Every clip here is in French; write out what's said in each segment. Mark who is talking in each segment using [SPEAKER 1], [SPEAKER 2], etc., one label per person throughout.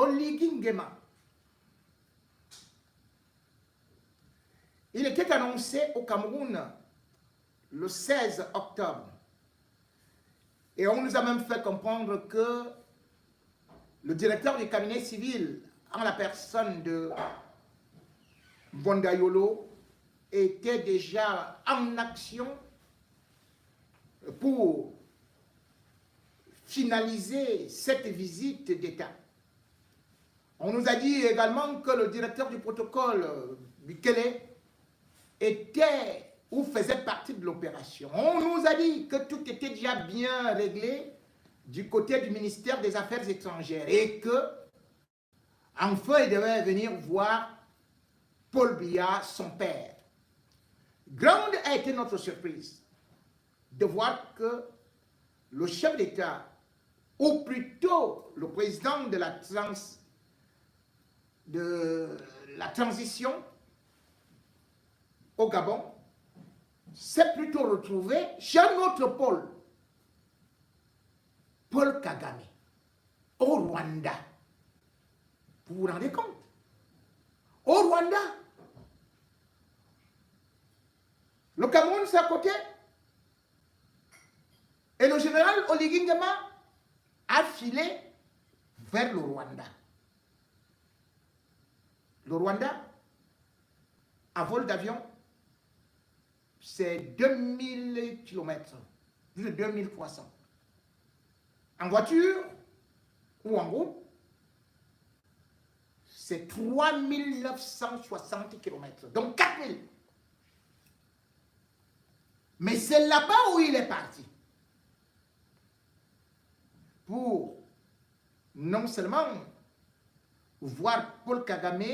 [SPEAKER 1] Oligui Nguema. Il était annoncé au Cameroun le 16 octobre. Et on nous a même fait comprendre que le directeur du cabinet civil, en la personne de Bondayolo, était déjà en action pour finaliser cette visite d'État. On nous a dit également que le directeur du protocole, Bukele, était ou faisait partie de l'opération. On nous a dit que tout était déjà bien réglé du côté du ministère des Affaires étrangères et que, enfin, il devait venir voir Paul Biya, son père. Grande a été notre surprise de voir que le chef d'État, ou plutôt le président de la transition au Gabon, s'est plutôt retrouvé chez un autre Paul Kagame, au Rwanda. Vous vous rendez compte? Au Rwanda. Le Cameroun, c'est à côté. Et le général Oligui Nguema a filé vers le Rwanda. Le Rwanda, à vol d'avion, c'est 2000 km, plus de 2300. En voiture ou en groupe, c'est 3960 km, donc 4000. Mais c'est là-bas où il est parti. Pour non seulement voir Paul Kagame,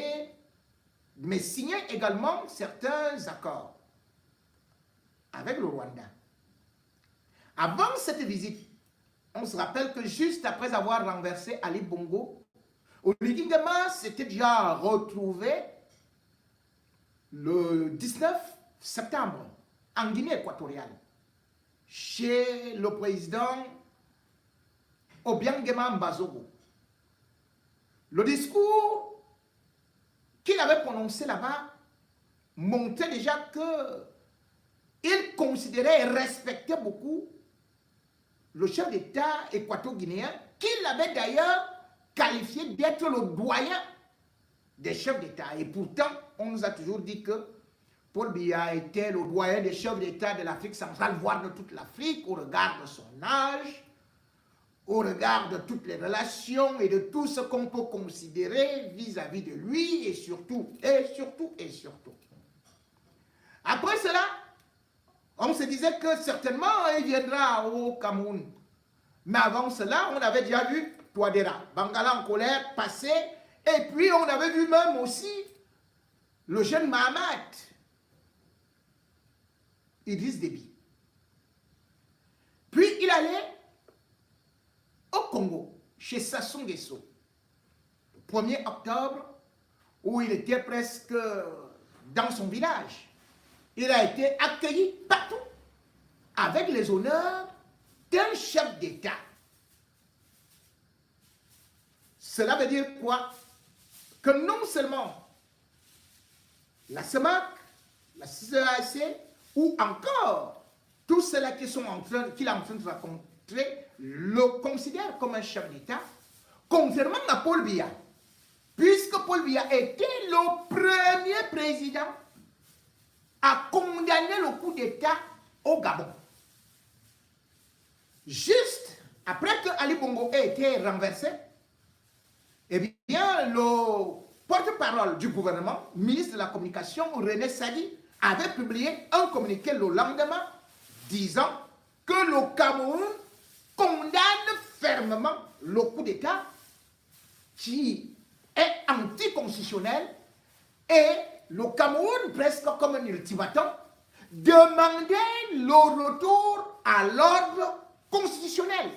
[SPEAKER 1] mais signer également certains accords avec le Rwanda. Avant cette visite, on se rappelle que juste après avoir renversé Ali Bongo, Oligui Nguema s'était déjà retrouvé le 19 septembre en Guinée équatoriale chez le président Obiangema Mbazogo. Le discours qu'il avait prononcé là-bas montrait déjà qu'il considérait et respectait beaucoup le chef d'État équato-guinéen, qu'il avait d'ailleurs qualifié d'être le doyen des chefs d'État. Et pourtant, on nous a toujours dit que Paul Biya était le doyen des chefs d'État de l'Afrique centrale, voire de toute l'Afrique, au regard de son âge, au regard de toutes les relations et de tout ce qu'on peut considérer vis-à-vis de lui, et surtout. Après cela, on se disait que certainement il viendra au Cameroun. Mais avant cela, on avait déjà vu Touadéra, Bangala en colère, passer, et puis on avait vu même aussi le jeune Mahamat, Idriss Déby. Puis il allait au Congo, chez Sassou Nguesso, le 1er octobre, où il était presque dans son village. Il a été accueilli partout avec les honneurs d'un chef d'État. Cela veut dire quoi? Que non seulement la CEMAC, la CEAC, ou encore tous ceux-là qu'il est en train de rencontrer le considèrent comme un chef d'État, contrairement à Paul Biya, puisque Paul Biya était le premier président à condamner le coup d'État au Gabon. Juste après que Ali Bongo ait été renversé, eh bien, le porte-parole du gouvernement, ministre de la Communication, René Sadi, avait publié un communiqué le lendemain disant que le Cameroun condamne fermement le coup d'État qui est anticonstitutionnel et le Cameroun, presque comme un ultimatum, demandait le retour à l'ordre constitutionnel.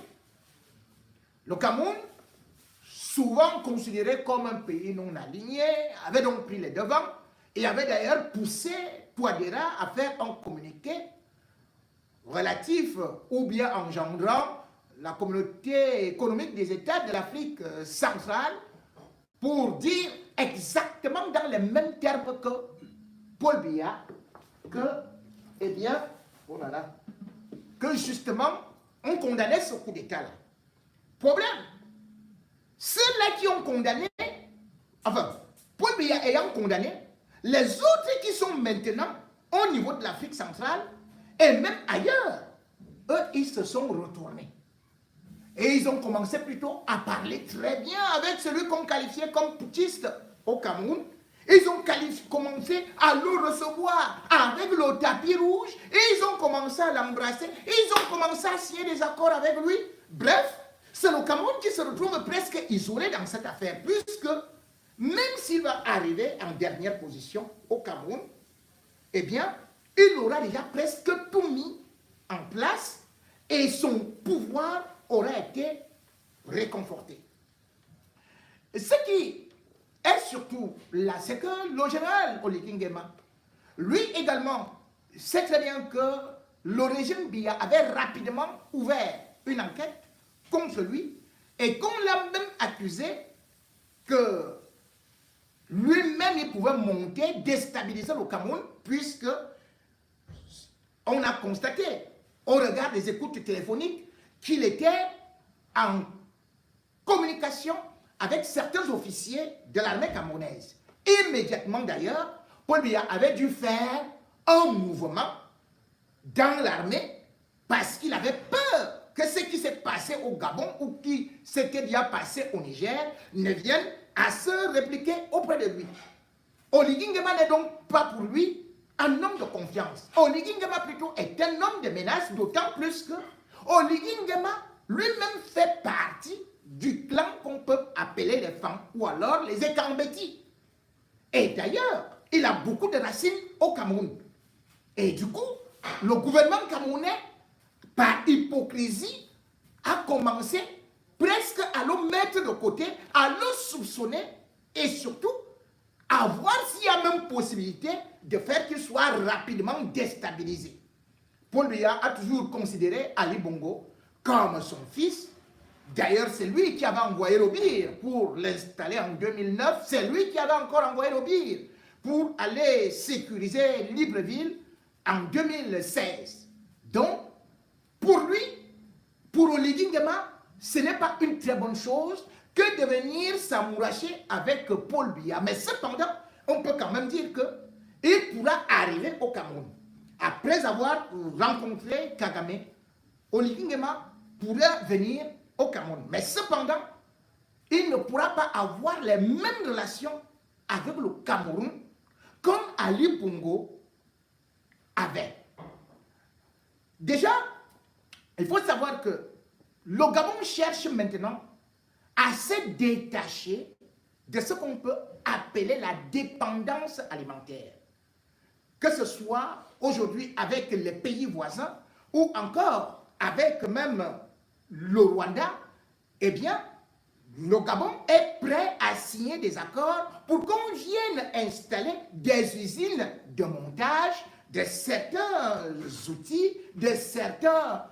[SPEAKER 1] Le Cameroun, souvent considéré comme un pays non aligné, avait donc pris les devants et avait d'ailleurs poussé Touadéra à faire un communiqué relatif ou bien engendrant la communauté économique des États de l'Afrique centrale pour dire exactement dans les mêmes termes que Paul Biya que, eh bien, oh là là, que justement, on condamnait ce coup d'État-là. Problème, ceux-là qui ont condamné, enfin, Paul Biya ayant condamné, les autres qui sont maintenant au niveau de l'Afrique centrale et même ailleurs, eux, ils se sont retournés. Et ils ont commencé plutôt à parler très bien avec celui qu'on qualifiait comme putschiste au Cameroun. Ils ont commencé à le recevoir avec le tapis rouge et ils ont commencé à l'embrasser. Ils ont commencé à signer des accords avec lui. Bref, c'est le Cameroun qui se retrouve presque isolé dans cette affaire, puisque même s'il va arriver en dernière position au Cameroun, eh bien, il aura déjà presque tout mis en place et son pouvoir aura été réconforté. Ce qui est surtout là, c'est que le général Oligui Nguema, lui également, sait très bien que le régime Biya avait rapidement ouvert une enquête contre lui et qu'on l'a même accusé que lui-même il pouvait monter, déstabiliser le Cameroun, puisque on a constaté, au regard des écoutes téléphoniques, qu'il était en communication avec certains officiers de l'armée camerounaise. Immédiatement d'ailleurs, Paul Biya avait dû faire un mouvement dans l'armée parce qu'il avait peur que ce qui s'est passé au Gabon ou qui s'était déjà passé au Niger ne vienne à se répliquer auprès de lui. Oligui Nguema n'est donc pas pour lui un homme de confiance. Oligui Nguema plutôt est un homme de menace, d'autant plus que Oligui Nguema lui-même fait partie du clan qu'on peut appeler les Fang ou alors les Ekambeti. Et d'ailleurs, il a beaucoup de racines au Cameroun. Et du coup, le gouvernement camerounais, par hypocrisie, a commencé presque à le mettre de côté, à le soupçonner et surtout à voir s'il y a même possibilité de faire qu'il soit rapidement déstabilisé. Paul Biya a toujours considéré Ali Bongo comme son fils. D'ailleurs, c'est lui qui avait envoyé l'Obir pour l'installer en 2009. C'est lui qui avait encore envoyé l'Obir pour aller sécuriser Libreville en 2016. Donc, pour lui, pour Oligui Nguema, ce n'est pas une très bonne chose que de venir s'amouracher avec Paul Biya. Mais cependant, on peut quand même dire qu'il pourra arriver au Cameroun. Après avoir rencontré Kagame, Oligui Nguema pourra venir au Cameroun. Mais cependant, il ne pourra pas avoir les mêmes relations avec le Cameroun comme Ali Bongo avait. Déjà, il faut savoir que le Gabon cherche maintenant à se détacher de ce qu'on peut appeler la dépendance alimentaire. Que ce soit aujourd'hui avec les pays voisins ou encore avec même le Rwanda, eh bien, le Gabon est prêt à signer des accords pour qu'on vienne installer des usines de montage de certains outils, de certains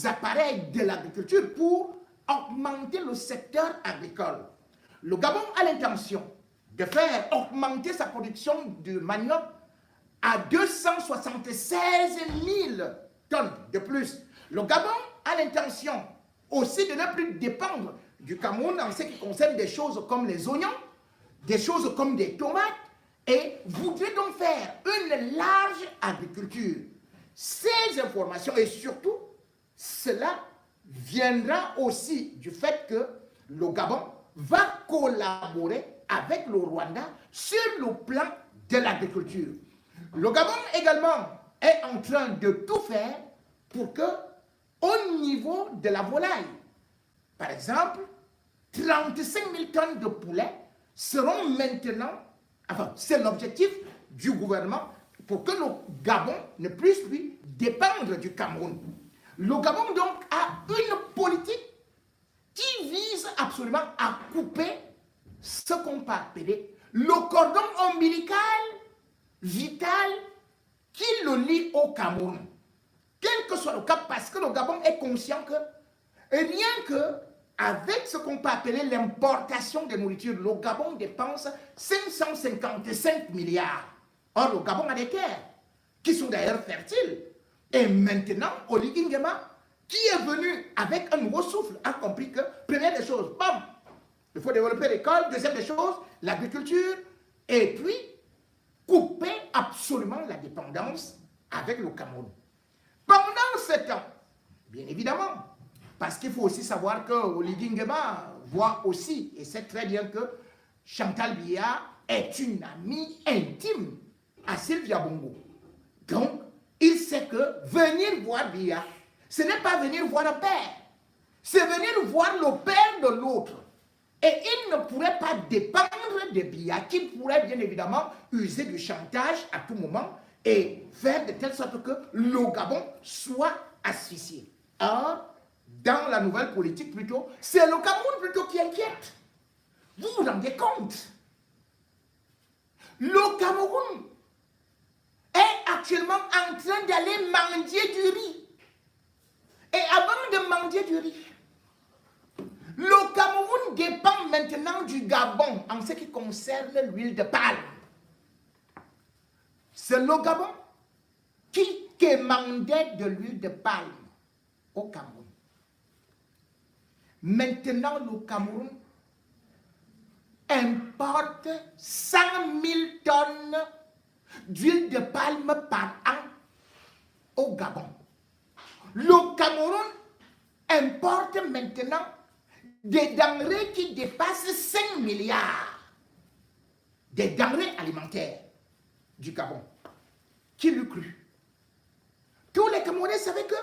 [SPEAKER 1] appareils de l'agriculture pour augmenter le secteur agricole. Le Gabon a l'intention de faire augmenter sa production de manioc à 276 000 tonnes de plus. Le Gabon a l'intention aussi de ne plus dépendre du Cameroun en ce qui concerne des choses comme les oignons, des choses comme des tomates, et voudrait donc faire une large agriculture. Ces informations, et surtout, cela viendra aussi du fait que le Gabon va collaborer avec le Rwanda sur le plan de l'agriculture. Le Gabon également est en train de tout faire pour que, au niveau de la volaille, par exemple, 35 000 tonnes de poulet seront maintenant, enfin, c'est l'objectif du gouvernement pour que le Gabon ne puisse plus dépendre du Cameroun. Le Gabon donc a une politique qui vise absolument à couper ce qu'on peut appeler le cordon ombilical vital qui le lie au Cameroun. Quel que soit le cas, parce que le Gabon est conscient que rien que avec ce qu'on peut appeler l'importation de nourriture, le Gabon dépense 555 milliards. Or, le Gabon a des terres qui sont d'ailleurs fertiles. Et maintenant, Oligui Nguema, qui est venu avec un nouveau souffle, a compris que, première des choses, bam, il faut développer l'école. Deuxième des choses, l'agriculture. Et puis, couper absolument la dépendance avec le Cameroun. Pendant ce temps, bien évidemment, parce qu'il faut aussi savoir que Oligui Nguema voit aussi et sait très bien que Chantal Biya est une amie intime à Sylvia Bongo. Donc, il sait que venir voir Biya, ce n'est pas venir voir un père, c'est venir voir le père de l'autre. Et il ne pourrait pas dépendre de Biya, qui pourrait bien évidemment user du chantage à tout moment et faire de telle sorte que le Gabon soit asphyxié. Or, dans la nouvelle politique plutôt, c'est le Cameroun plutôt qui inquiète. Vous vous rendez compte? Le Cameroun est actuellement en train d'aller mendier du riz. Et avant de mendier du riz, le Cameroun dépend maintenant du Gabon en ce qui concerne l'huile de palme. C'est le Gabon qui demandait de l'huile de palme au Cameroun. Maintenant, le Cameroun importe 100 000 tonnes d'huile de palme par an au Gabon. Le Cameroun importe maintenant des denrées qui dépassent 5 milliards. Des denrées alimentaires du Gabon. Qui l'eût cru? Tous les Camerounais savaient que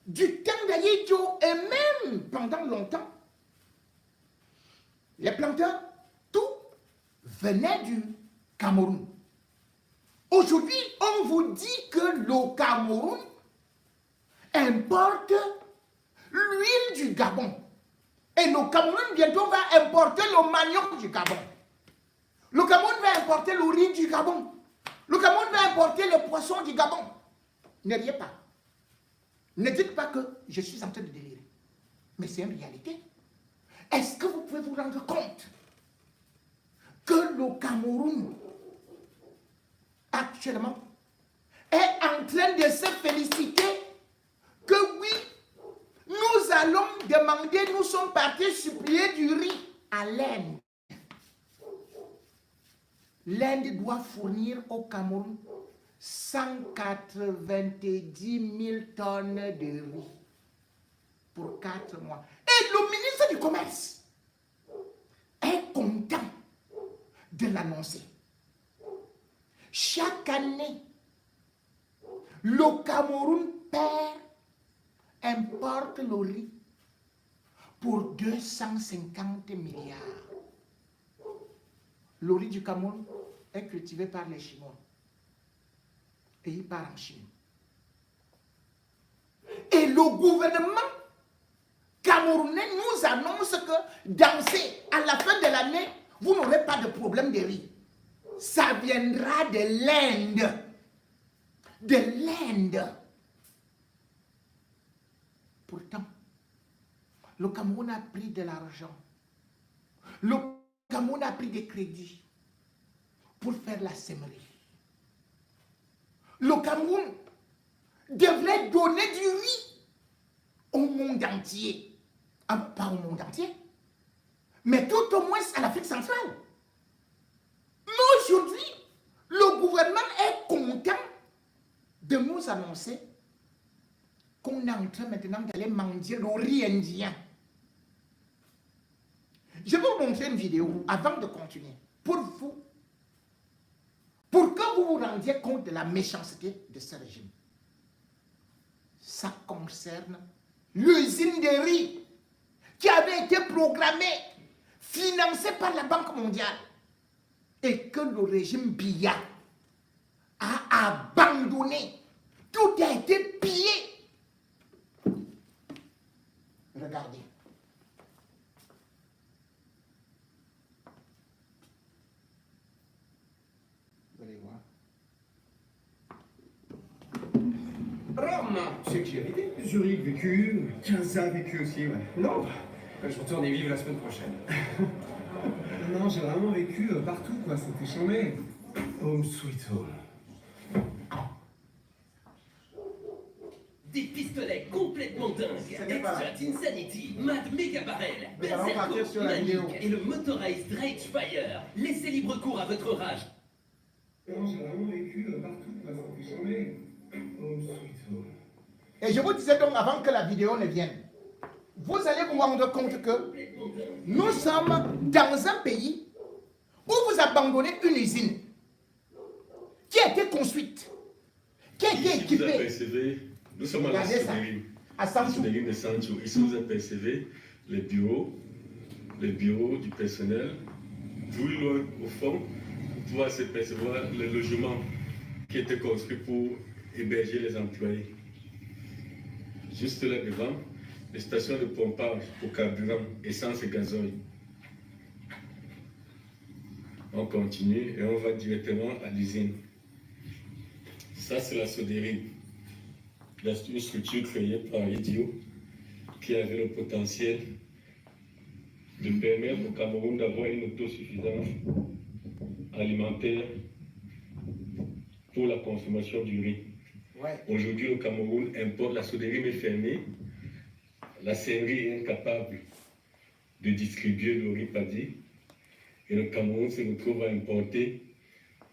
[SPEAKER 1] du temps d'Ayidjo et même pendant longtemps, les planteurs, tout venait du Cameroun. Aujourd'hui, on vous dit que le Cameroun importe l'huile du Gabon. Et le Cameroun bientôt va importer le manioc du Gabon. Le Cameroun va importer le riz du Gabon. Le Cameroun va importer le poisson du Gabon. Ne riez pas. Ne dites pas que je suis en train de délirer. Mais c'est une réalité. Est-ce que vous pouvez vous rendre compte que le Cameroun, actuellement, est en train de se féliciter que oui, nous allons demander, nous sommes partis supplier du riz à l'Inde. L'Inde doit fournir au Cameroun 190 000 tonnes de riz pour 4 mois. Et le ministre du Commerce est content de l'annoncer. Chaque année, le Cameroun importe le riz pour 250 milliards. Le riz du Cameroun est cultivé par les Chinois. Et il part en Chine. Et le gouvernement camerounais nous annonce que à la fin de l'année, vous n'aurez pas de problème de riz. Ça viendra de l'Inde. De l'Inde. Pourtant, le Cameroun a pris de l'argent. Le Cameroun a pris des crédits pour faire la sèmerie. Le Cameroun devrait donner du riz au monde entier. Ah, pas au monde entier, mais tout au moins à l'Afrique centrale. Mais aujourd'hui, le gouvernement est content de nous annoncer qu'on est en train maintenant d'aller mendier le riz indien. Je vais vous montrer une vidéo avant de continuer. Pour que vous vous rendiez compte de la méchanceté de ce régime. Ça concerne l'usine de riz qui avait été programmée, financée par la Banque mondiale et que le régime Biya a abandonné. Tout a été pillé. Regardez. Vous allez voir. Rome.
[SPEAKER 2] maman.
[SPEAKER 3] C'est que j'y habité.
[SPEAKER 4] Zurich vécu, Kinshasa vécu aussi, ouais.
[SPEAKER 3] Non, je retourne y vivre la semaine prochaine.
[SPEAKER 4] Non, j'ai vraiment vécu partout, quoi. C'était chambé.
[SPEAKER 3] Home sweet home.
[SPEAKER 5] Des pistolets complètement dingues,
[SPEAKER 1] C'était pas là.
[SPEAKER 5] Extract Insanity, Mad Mega Barrel,
[SPEAKER 1] Nous allons partir sur la vidéo.
[SPEAKER 5] Manic et le Motorized Ragefire. Laissez libre cours à votre rage.
[SPEAKER 4] Non, j'ai vraiment vécu partout, quoi. C'était chambé. Home sweet home.
[SPEAKER 1] Et je vous disais donc avant que la vidéo ne vienne, vous allez vous rendre compte que nous sommes dans un pays où vous abandonnez une usine qui a été construite, qui a été
[SPEAKER 6] Ici, vous
[SPEAKER 1] équipée.
[SPEAKER 6] apercevez, nous sommes à la
[SPEAKER 1] Regardez ça.
[SPEAKER 6] Soderim.
[SPEAKER 1] À
[SPEAKER 6] La
[SPEAKER 1] Sanchou.
[SPEAKER 6] Soderim de Sancho. Ici, vous apercevez les bureaux du personnel. Plus loin, au fond, vous pouvez apercevoir le logement qui était construit pour héberger les employés. Juste là devant, les stations de pompage pour carburant, essence et gazoil. On continue et on va directement à l'usine. Ça, c'est la Soderim. Une structure créée par Idio qui avait le potentiel de permettre au Cameroun d'avoir une autosuffisance alimentaire pour la consommation du riz.
[SPEAKER 1] Ouais.
[SPEAKER 6] Aujourd'hui, le Cameroun importe, la Soderim est fermée, la serrerie est incapable de distribuer le riz paddy et le Cameroun se retrouve à importer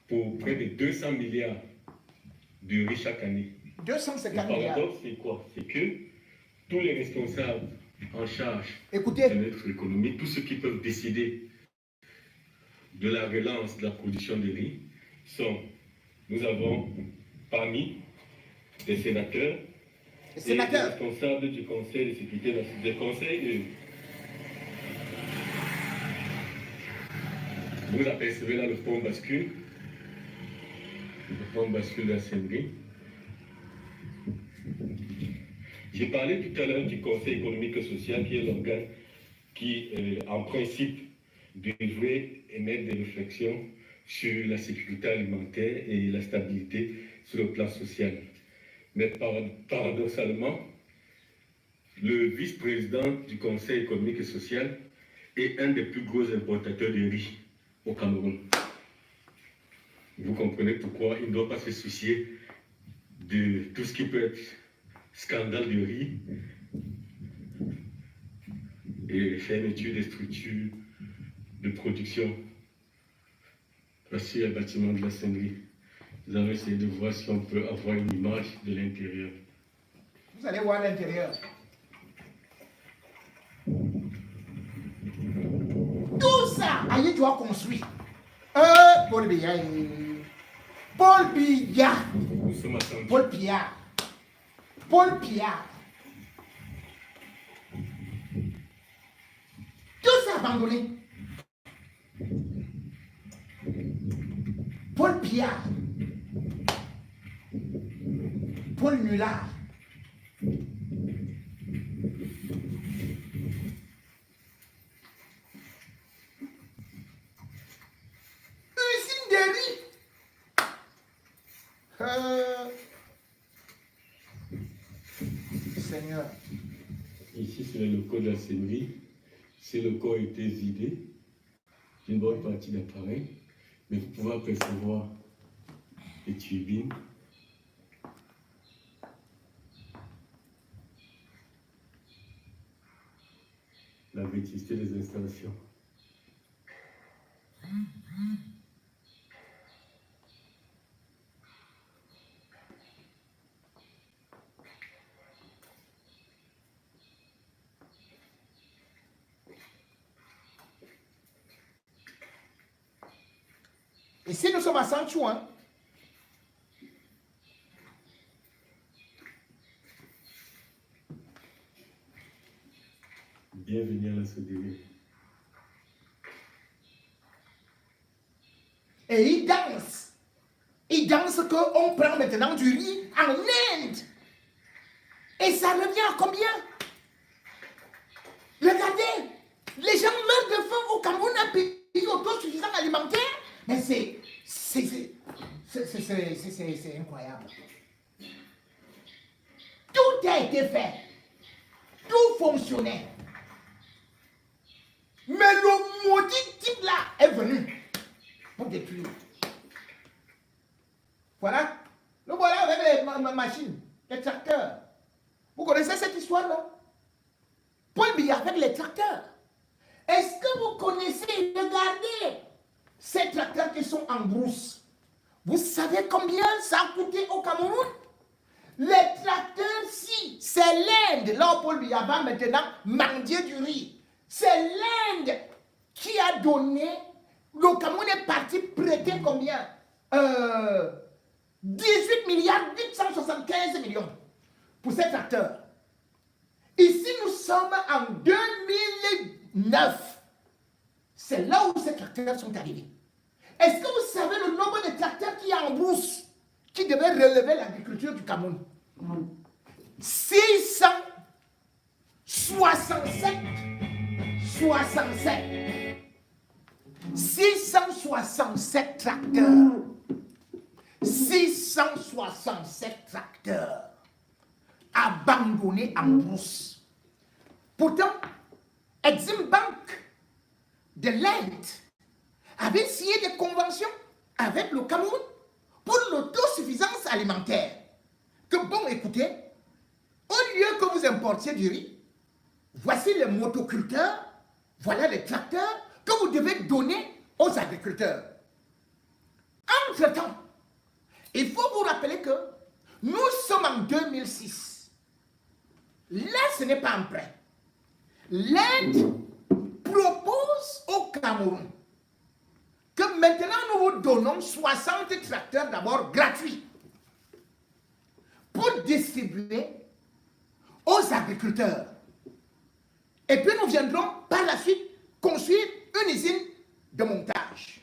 [SPEAKER 6] pour près de 200 milliards de riz chaque année. Le
[SPEAKER 1] 250 milliards.
[SPEAKER 6] paradoxe, c'est quoi? C'est que tous les responsables en charge
[SPEAKER 1] Écoutez,
[SPEAKER 6] de notre économie, tous ceux qui peuvent décider de la relance de la production de riz, nous avons parmi des sénateurs
[SPEAKER 1] les
[SPEAKER 6] et des
[SPEAKER 1] sénateurs,
[SPEAKER 6] responsables du Conseil de sécurité nationale, des conseils de... Vous apercevez là le pont bascule de la Seigneurie. J'ai parlé tout à l'heure du Conseil économique et social, qui est l'organe qui, en principe, devrait émettre des réflexions sur la sécurité alimentaire et la stabilité sur le plan social. Mais paradoxalement, le vice-président du Conseil économique et social est un des plus gros importateurs de riz au Cameroun. Vous comprenez pourquoi il ne doit pas se soucier de tout ce qui peut être scandale de riz et fermeture des structures de production. Voici le bâtiment de la Seigneurie. Nous allons essayer de voir si on peut avoir une image de l'intérieur.
[SPEAKER 1] vous allez voir l'intérieur. Tout ça, Aïe, tu as construit. Paul Biya. Paul Biya.
[SPEAKER 6] Nous sommes à Sancho.
[SPEAKER 1] Paul Biya. Paul Biya. Tout ça abandonné. Paul Biya. Paul Nullard. Usine de riz. Seigneur.
[SPEAKER 6] Ici, c'est le locaux de la Seigneurie. Ces locaux ont été vidés d'une bonne partie d'appareils, mais vous pouvez apercevoir les turbines. La vétusté des installations.
[SPEAKER 1] Ici, nous sommes à Sanchou, hein.
[SPEAKER 6] Bienvenue à la Soderim.
[SPEAKER 1] Et ils dansent. Ils dansent qu'on prend maintenant du riz en Inde. Et ça revient à combien? Regardez, les gens meurent de faim au Cameroun, un pays autosuffisant alimentaire. Mais c'est incroyable. Tout a été fait. Tout fonctionnait. Mais le maudit type là est venu pour détruire. Voilà. Le voilà avec les machines, les tracteurs. Vous connaissez cette histoire, non? Paul Biya avec les tracteurs. Est-ce que vous connaissez, regardez, ces tracteurs qui sont en brousse? Vous savez combien ça a coûté au Cameroun? Les tracteurs, si, c'est l'Inde, là où Paul Biya va maintenant mendier du riz. C'est l'Inde qui a donné, le Cameroun est parti prêter combien? 18 milliards 875 millions pour ces tracteurs. Ici, nous sommes en 2009. C'est là où ces tracteurs sont arrivés. Est-ce que vous savez le nombre de tracteurs qui est en brousse, qui devaient relever l'agriculture du Cameroun? 667 tracteurs. 667 tracteurs abandonnés en brousse. Pourtant, Exim Bank de l'Inde avait signé des conventions avec le Cameroun pour l'autosuffisance alimentaire. Que bon, écoutez, au lieu que vous importiez du riz, voici les motoculteurs, voilà les tracteurs que vous devez donner aux agriculteurs. Entre-temps, il faut vous rappeler que nous sommes en 2006. Là, ce n'est pas un prêt. L'Inde propose au Cameroun que maintenant nous vous donnons 60 tracteurs d'abord gratuits pour distribuer aux agriculteurs. Et puis nous viendrons par la suite construire une usine de montage.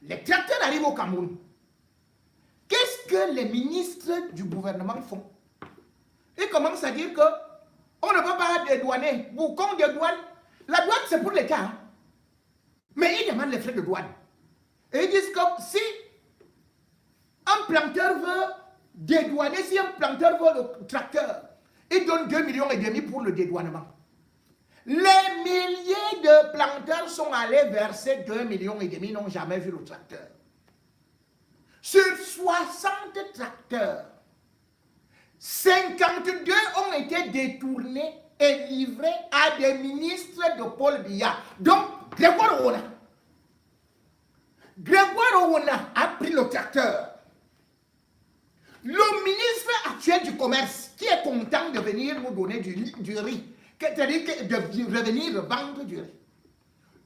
[SPEAKER 1] Les tracteurs arrivent au Cameroun. Qu'est-ce que les ministres du gouvernement font? Ils commencent à dire que on ne peut pas dédouaner. Boucon de douane. La douane, c'est pour l'État. Hein? Mais ils demandent les frais de douane. Et ils disent que si un planteur veut dédouaner, si un planteur veut le tracteur, il donne 2,5 millions pour le dédouanement. Les milliers de planteurs sont allés verser 2,5 millions, n'ont jamais vu le tracteur. Sur 60 tracteurs, 52 ont été détournés et livrés à des ministres de Paul Biya. Donc, Grégoire Owona a pris le tracteur. Le ministre actuel du commerce, qui est content de venir nous donner du riz, c'est-à-dire de revenir vendre du riz,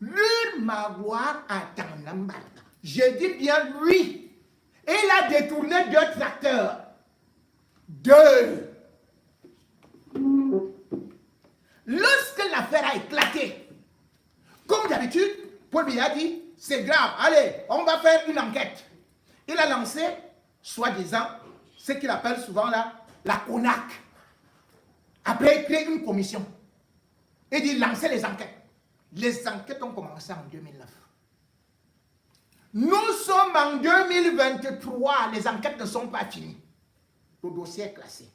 [SPEAKER 1] lui m'avoir attendu. Je dis bien lui. Et il a détourné 2 tracteurs. 2. Lorsque l'affaire a éclaté, comme d'habitude, Paul Biya a dit, c'est grave, allez, on va faire une enquête. Il a lancé, soi-disant, ce qu'il appelle souvent là, la CONAC. Après, il crée une commission. Il dit, lancez les enquêtes. Les enquêtes ont commencé en 2009. Nous sommes en 2023, les enquêtes ne sont pas finies. Le dossier est classé.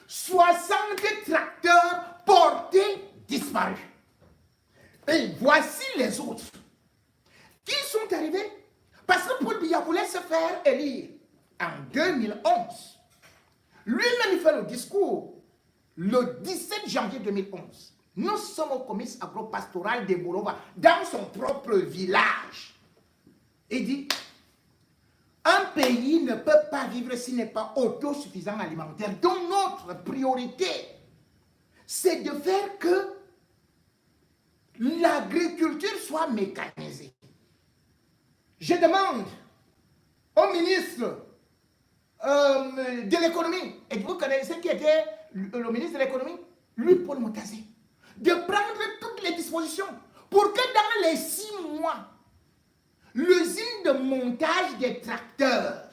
[SPEAKER 1] 60 tracteurs portés disparus. Et voici les autres qui sont arrivés parce que Paul Biya voulait se faire élire en 2011. Lui-même, il fait le discours le 17 janvier 2011. Nous sommes au comice agropastoral de Bolova, dans son propre village. Il dit, un pays ne peut pas vivre s'il n'est pas autosuffisant alimentaire. Donc notre priorité, c'est de faire que l'agriculture soit mécanisée. Je demande au ministre de l'économie, et vous connaissez qui était le ministre de l'économie, lui, Paul Motazé, de prendre toutes les dispositions pour que dans les 6 mois, l'usine de montage des tracteurs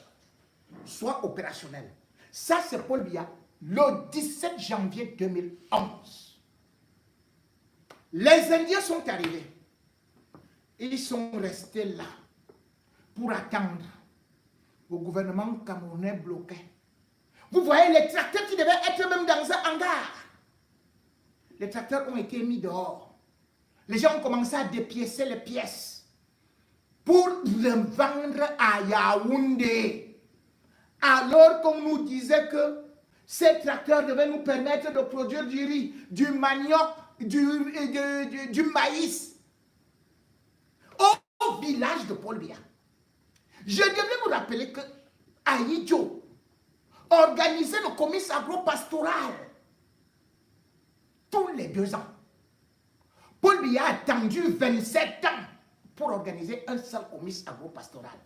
[SPEAKER 1] soit opérationnelle. Ça, c'est Paul Biya, le 17 janvier 2011. Les Indiens sont arrivés. Ils sont restés là pour attendre. Le gouvernement camerounais bloqué. Vous voyez les tracteurs qui devaient être même dans un hangar. Les tracteurs ont été mis dehors. Les gens ont commencé à dépiécer les pièces pour les vendre à Yaoundé. Alors qu'on nous disait que ces tracteurs devaient nous permettre de produire du riz, du manioc, du maïs. Au village de Paul Biya. Je devais vous rappeler que Aïdjo organisait le comice agro-pastoral tous les 2 ans. Paul Biya a attendu 27 ans pour organiser un seul comice agro-pastoral.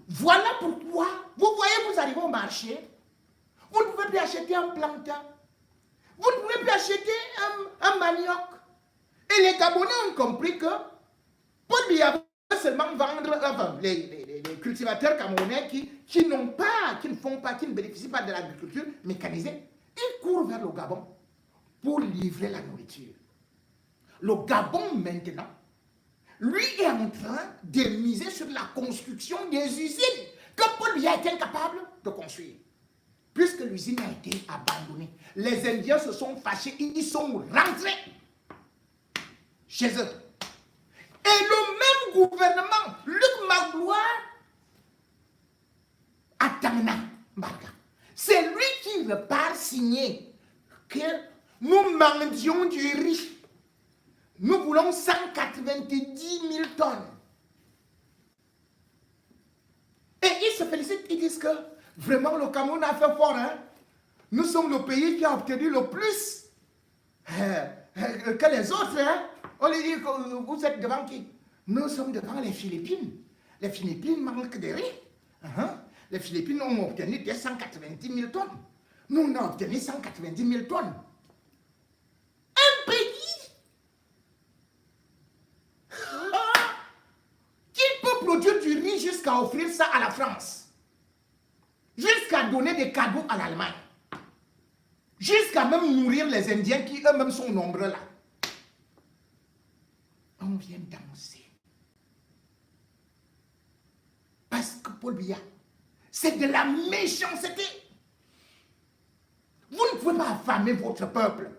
[SPEAKER 1] Voilà pourquoi, vous voyez, vous arrivez au marché, vous ne pouvez plus acheter un plantain, vous ne pouvez plus acheter un manioc. Et les Gabonais ont compris que Paul Biya va seulement vendre, les cultivateurs camerounais qui n'ont pas, qui ne bénéficient pas de l'agriculture mécanisée, ils courent vers le Gabon pour livrer la nourriture. Le Gabon maintenant, lui est en train de miser sur la construction des usines que Paul Biya est incapable de construire. Puisque l'usine a été abandonnée, les Indiens se sont fâchés, ils sont rentrés chez eux. Et le même gouvernement, Luc Magloire, à Tamna, c'est lui qui repart signer que nous mendions du riz. Nous voulons 190 000 tonnes. Et ils se félicitent, ils disent que vraiment le Cameroun a fait fort. Hein? Nous sommes le pays qui a obtenu le plus que les autres. Hein? On lui dit que vous êtes devant qui? Nous sommes devant les Philippines. Les Philippines manquent de riz. Les Philippines ont obtenu 290 000 tonnes. Nous, on a obtenu 190 000 tonnes. Un pays qui peut produire du riz jusqu'à offrir ça à la France. Jusqu'à donner des cadeaux à l'Allemagne. Jusqu'à même nourrir les Indiens qui eux-mêmes sont nombreux là. On vient danser. Parce que Paul Biya, c'est de la méchanceté. Vous ne pouvez pas affamer votre peuple.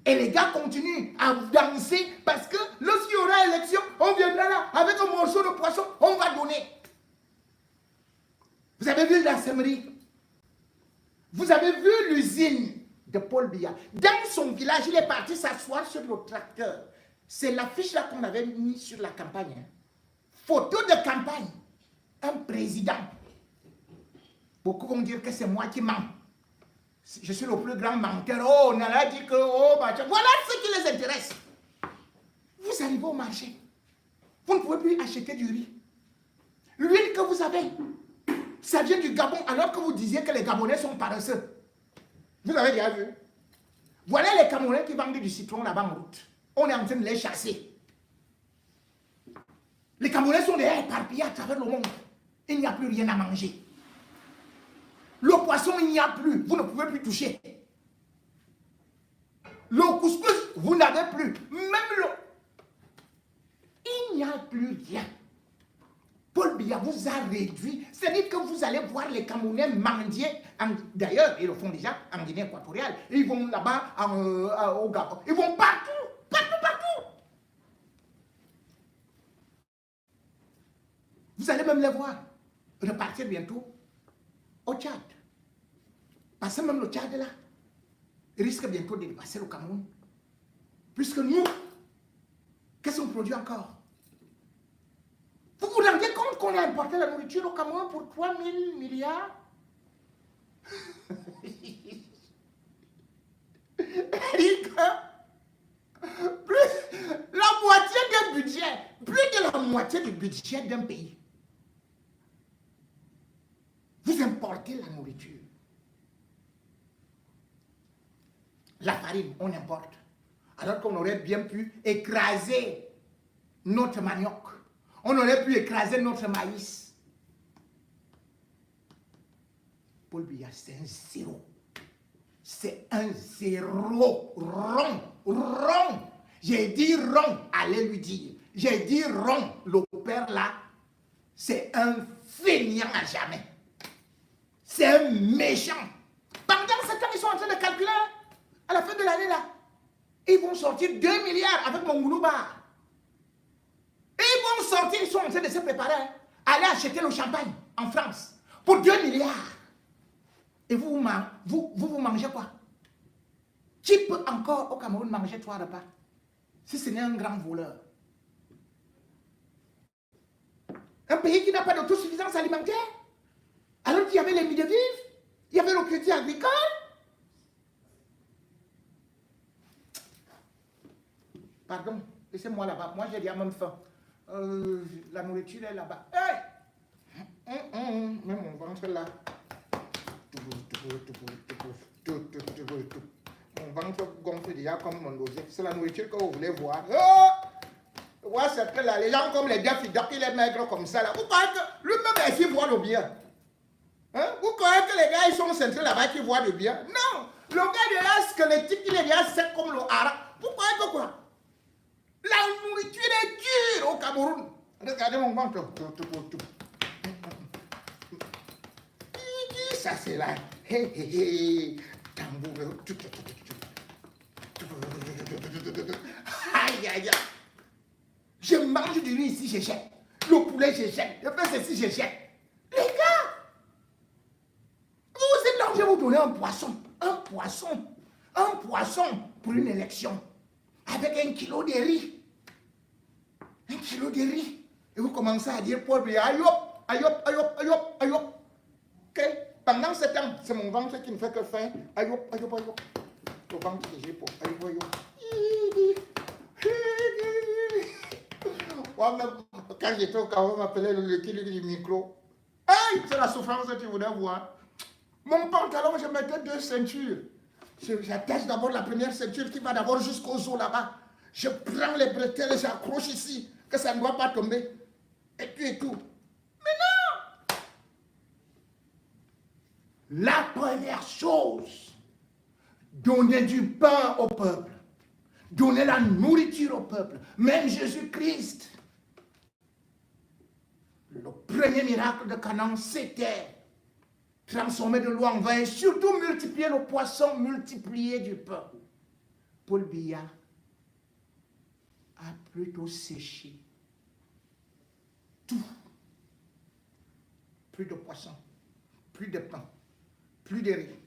[SPEAKER 1] Et les gars continuent à danser parce que lorsqu'il y aura élection, on viendra là avec un morceau de poisson, on va donner. Vous avez vu la semerie? Vous avez vu l'usine de Paul Biya? Dans son village, il est parti s'asseoir sur le tracteur. C'est l'affiche là qu'on avait mis sur la campagne. Hein. Photo de campagne. Un président. Beaucoup vont dire que c'est moi qui mens. Je suis le plus grand menteur. Oh, on a dit que... Oh, bah, voilà ce qui les intéresse. Vous arrivez au marché. Vous ne pouvez plus acheter du riz. L'huile que vous avez, ça vient du Gabon, alors que vous disiez que les Gabonais sont paresseux. Vous avez déjà vu? Voilà les Camerounais qui vendent du citron là-bas en route. On est en train de les chasser. Les Camerounais sont déjà éparpillés à travers le monde. Il n'y a plus rien à manger. Le poisson, il n'y a plus. Vous ne pouvez plus toucher. Le couscous, vous n'avez plus. Même le... Il n'y a plus rien. Paul Biya vous a réduit. C'est-à-dire que vous allez voir les Camerounais mendier. D'ailleurs, ils le font déjà en Guinée équatoriale. Ils vont là-bas au Gabon. Ils vont partout. Partout. Vous allez même les voir repartir bientôt au Tchad. Parce que même le Tchad là, il risque bientôt de dépasser le Cameroun. Puisque nous, qu'est-ce qu'on produit encore? Vous vous rendez compte qu'on a importé la nourriture au Cameroun pour 3 000 milliards? La moitié d'un budget, plus de la moitié du budget d'un pays. Vous importez la nourriture. La farine, on importe. Alors qu'on aurait bien pu écraser notre manioc. On aurait pu écraser notre maïs. Paul Biya, c'est un zéro. C'est un zéro. Rond. J'ai dit rond, allez lui dire. J'ai dit rond, le père là, c'est un feignant à jamais. C'est un méchant. Pendant ce temps, ils sont en train de calculer. À la fin de l'année, là, ils vont sortir 2 milliards avec mon Goulouba. Et ils vont sortir, ils sont en train de se préparer. Aller acheter le champagne en France pour 2 milliards. Et vous mangez quoi? Qui peut encore au Cameroun manger 3 repas si ce n'est un grand voleur? Un pays qui n'a pas d'autosuffisance alimentaire, alors qu'il y avait les mis de vivre, il y avait le crédit agricole. Pardon, laissez-moi là-bas. Moi, j'ai déjà même faim. La nourriture est là-bas. Hey! Même mon ventre là. Mon ventre gonfle déjà comme mon dossier. C'est la nourriture que vous voulez voir. Oh! Ouais, c'est que là, les gens comme les Daffy Duck, il est maigre comme ça là. Vous croyez que lui-même est-ce qu'il voit le bien? Hein? Vous croyez que les gars ils sont centrés là-bas qui voient le bien? Non! Le gars il est là squelettique, il est déjà sec comme le hara. Vous croyez que quoi? La nourriture est dure au Cameroun. Regardez mon ventre. Ça c'est là. Hé hé hé. Tambour. Aïe aïe aïe. Je mange du riz ici, je jette. Le poulet, je jette. Je fais ceci, je jette. Les gars, vous êtes là, je vais vous donner un poisson. Un poisson. Un poisson pour une élection. Avec 1 kilo de riz. 1 kilo de riz. Et vous commencez à dire, pauvre, aïe hop, aïe hop, aïe hop, aïe hop, aïe hop. Ok? Pendant ce temps, c'est mon ventre qui ne fait que faim. Aïe hop, aïe hop, aïe hop. Le ventre que j'ai pour aïe hop, aïe hop. Moi-même, quand j'étais au Cameroun, on m'appelait le liquide du micro. Aïe, c'est la souffrance que tu voudrais voir. Mon pantalon, je mettais 2 ceintures. J'attache d'abord la première ceinture qui va d'abord jusqu'aux os là-bas. Je prends les bretelles et j'accroche ici, que ça ne doit pas tomber. Et tout. Mais non! La première chose, donner du pain au peuple. Donner la nourriture au peuple. Même Jésus-Christ. Le premier miracle de Canaan, c'était transformer de l'eau en vin et surtout multiplier le poisson, multiplier du pain. Paul Biya a plutôt séché tout. Plus de poisson, plus de pain, plus de riz,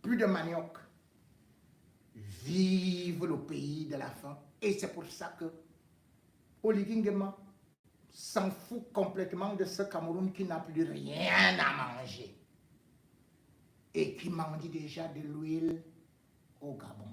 [SPEAKER 1] plus de manioc. Vive le pays de la faim. Et c'est pour ça que Oligui Nguema s'en fout complètement de ce Cameroun qui n'a plus rien à manger et qui mendie déjà de l'huile au Gabon.